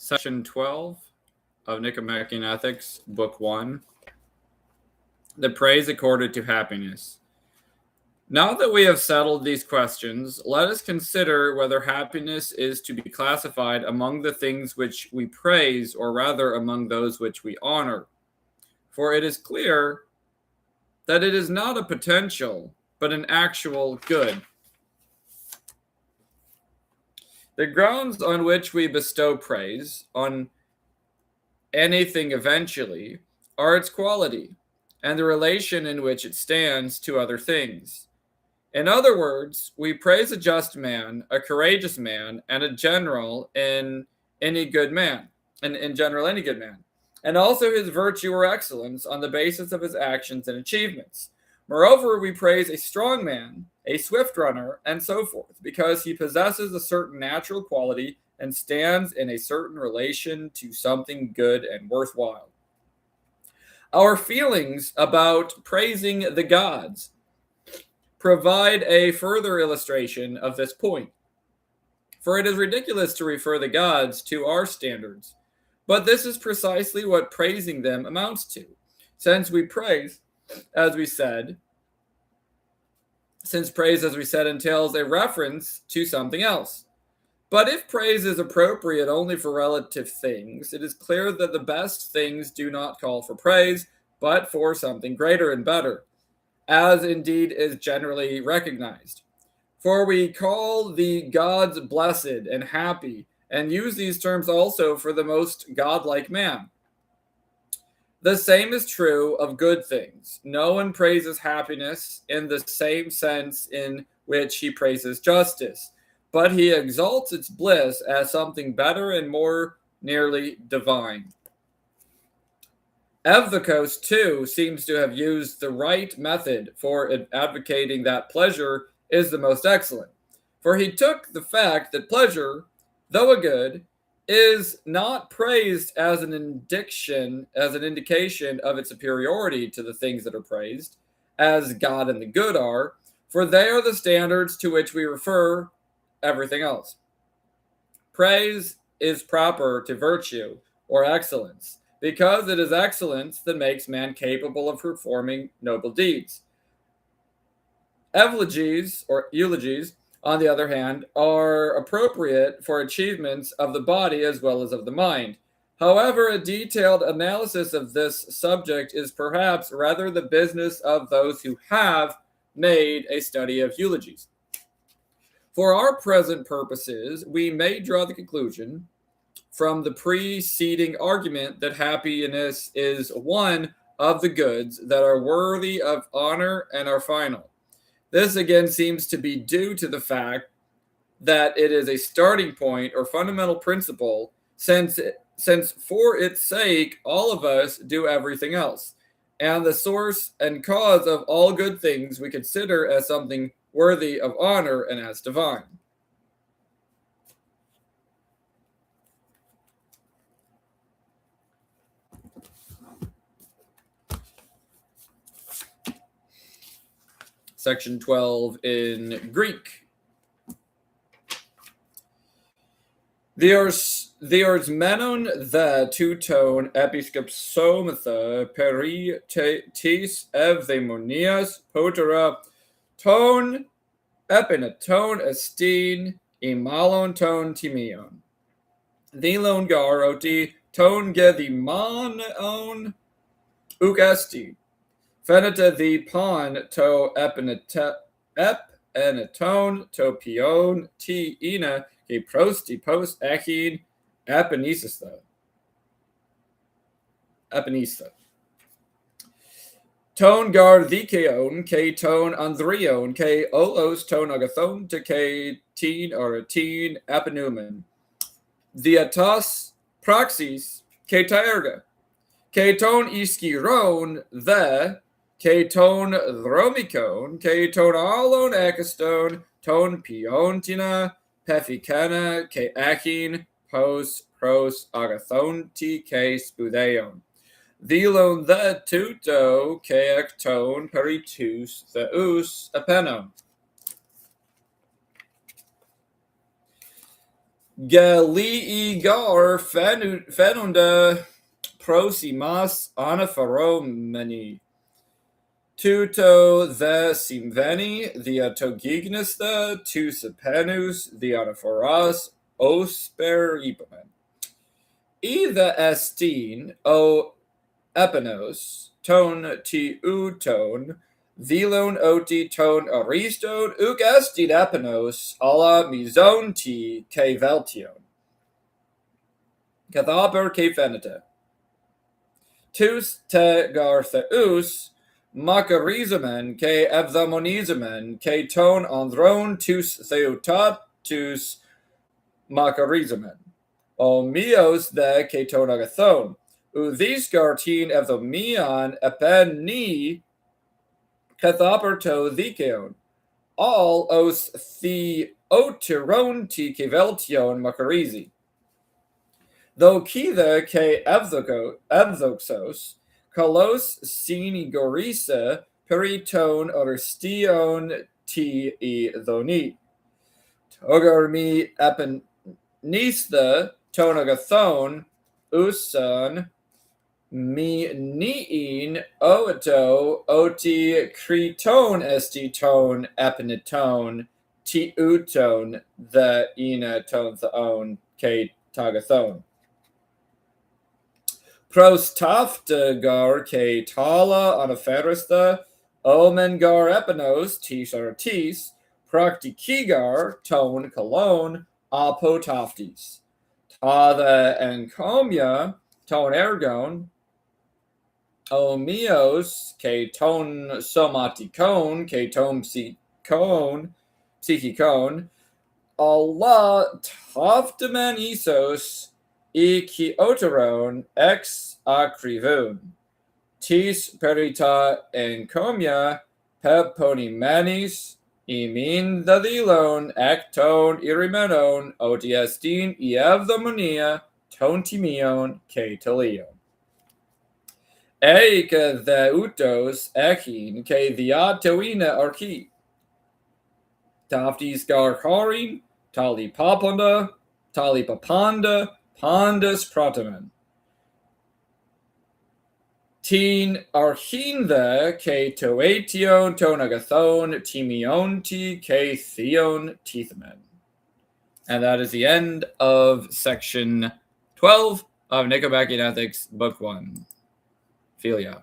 Section 12 of Nicomachean Ethics, Book 1. The praise accorded to happiness. Now that we have settled these questions, let us consider whether happiness is to be classified among the things which we praise, or rather among those which we honor. For it is clear that it is not a potential, but an actual good. The grounds on which we bestow praise on anything eventually are its quality and the relation in which it stands to other things. In other words, we praise a just man, a courageous man, and a general in any good man, in general any good man, and also his virtue or excellence on the basis of his actions and achievements. Moreover, we praise a strong man, a swift runner, and so forth, because he possesses a certain natural quality and stands in a certain relation to something good and worthwhile. Our feelings about praising the gods provide a further illustration of this point. For it is ridiculous to refer the gods to our standards, but this is precisely what praising them amounts to, since praise, as we said, entails a reference to something else. But if praise is appropriate only for relative things, it is clear that the best things do not call for praise, but for something greater and better, as indeed is generally recognized. For we call the gods blessed and happy, and use these terms also for the most godlike man. The same is true of good things. No one praises happiness in the same sense in which he praises justice, but he exalts its bliss as something better and more nearly divine. Evdokos, too, seems to have used the right method for advocating that pleasure is the most excellent. For he took the fact that pleasure, though a good, is not praised as an indication of its superiority to the things that are praised, as God and the good are, for they are the standards to which we refer everything else. Praise is proper to virtue or excellence, because it is excellence that makes man capable of performing noble deeds. Eulogies, on the other hand, are appropriate for achievements of the body as well as of the mind. However, a detailed analysis of this subject is perhaps rather the business of those who have made a study of eulogies. For our present purposes, we may draw the conclusion from the preceding argument that happiness is one of the goods that are worthy of honor and are final. This again seems to be due to the fact that it is a starting point or fundamental principle, since for its sake all of us do everything else, and the source and cause of all good things we consider as something worthy of honor and as divine. Section 12 in Greek. Διορισμένον δε τούτον επισκεψόμεθα περί της ευδαιμονίας πότερα τον επενετών εστίν ή μάλλον τον τιμίον. Δήλων γάρ ότι τον γεδημάνον ουκ εστί. Φαίνεται δι παν το επενετών το ποιον τι είναι και προς τι πώς έχειν επενήσαστα. Τον γάρ δικαιον και τον ανδριον και όλος τον αγαθόν και την ορατήν επενούμεν. Διατάς πράξεις και τα έργα. Και τον ισκυρών δε και τον δρομικόν και τον άλλον έκαστον τον ποιόντινα πεφικένα και έχειν προς αγαθόντι και σπουδαίων. Δήλων δε τούτο και εκ των περί τους θεούς επένων. Galiigar fenunda prosimas anapharomeni. Tuto the simveni, the atogignis the, tu sepenus, the anaphoras, osperipamen. Either estin, o epinos, ton ti uton, vilon oti ton ariston, uk estin epinos, alla mizon ti ke veltion. Cathaper ke fenete. Tus te gartheus, makarizamen ke evdhamonizamen ke ton andron tus theotatus makarizamen. O mios the ke ton agathon. Udhis gartin evdhomian epen ni kathaperto dikeon. All os theoteron ti keveltion makarizi. Though kitha ke evdoxos, kalos sinigorisa periton orstion ti e dhoni. Togarmi epenistha tonagathon usan mi niin oato oti kriton esti ton epiniton ti uton the ina ton theon ke tagathon. Prostaftagar ke tala anaferista, omengar epinos tis artis, praktikigar ton kolon apotaftis. Ta the encomia ton ergon, omios ke ton somatikon, ke ton psychikon, Allah taftamen isos, iki oteron ex acrivun. Tis perita encomia peponimanis, imin dadilon ecton irimenon otiestin ievthomonia tontimion ke telion. Eike theutos echin ke diatoina archi. Taftis garcharin, tali papanda, Pandas protamen. Tin archinthe ke toetion tonagathon timionti ke theon tithamen. And that is the end of section 12 of Nicomachean Ethics, Book 1. Philia.